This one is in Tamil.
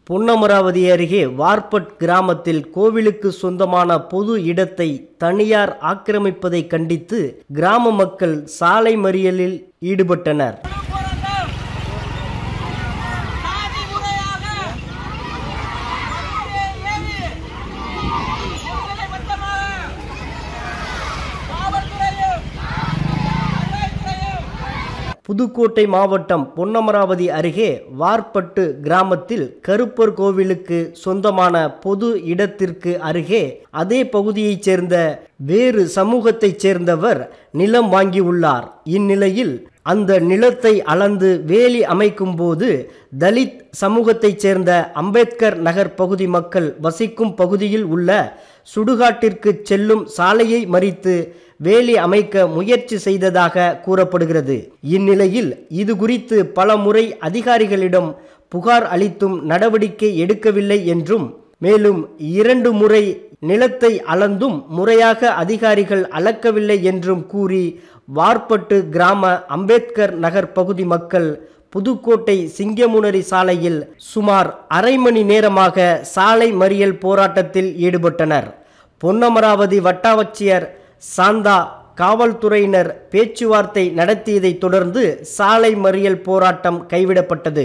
பொன்னமராவதி அருகே வார்பட் கிராமத்தில் கோவிலுக்கு சொந்தமான பொது இடத்தை தனியார் ஆக்கிரமிப்பதை கண்டித்து கிராம மக்கள் சாலை மறியலில் ஈடுபட்டனர். புதுக்கோட்டை மாவட்டம் பொன்னமராவதி அருகே வார்பட்டு கிராமத்தில் கருப்பர் கோவிலுக்கு சொந்தமான பொது இடத்திற்கு அருகே அதே பகுதியைச் சேர்ந்த வேறு சமூகத்தைச் சேர்ந்தவர் நிலம் வாங்கியுள்ளார். இந்நிலையில் அந்த நிலத்தை அளந்து வேலி அமைக்கும் போது தலித் சமூகத்தைச் சேர்ந்த அம்பேத்கர் நகர் பகுதி மக்கள் வசிக்கும் பகுதியில் உள்ள சுடுகாட்டிற்கு செல்லும் சாலையை மறித்து வேலி அமைக்க முயற்சி செய்ததாக கூறப்படுகிறது. இந்நிலையில் இது குறித்து பல முறை அதிகாரிகளிடம் புகார் அளித்தும் நடவடிக்கை எடுக்கவில்லை என்றும், மேலும் 2 முறை நிலத்தை அளந்தும் முறையாக அதிகாரிகள் அளக்கவில்லை என்றும் கூறி வார்பட்டு கிராம அம்பேத்கர் நகர் பகுதி மக்கள் புதுக்கோட்டை சிங்கமுனரி சாலையில் சுமார் அரை மணி நேரமாக சாலை மறியல் போராட்டத்தில் ஈடுபட்டனர். பொன்னமராவதி வட்டாட்சியர் சாந்தா காவல்துறையினர் பேச்சுவார்த்தை நடத்தியதை தொடர்ந்து சாலை மறியல் போராட்டம் கைவிடப்பட்டது.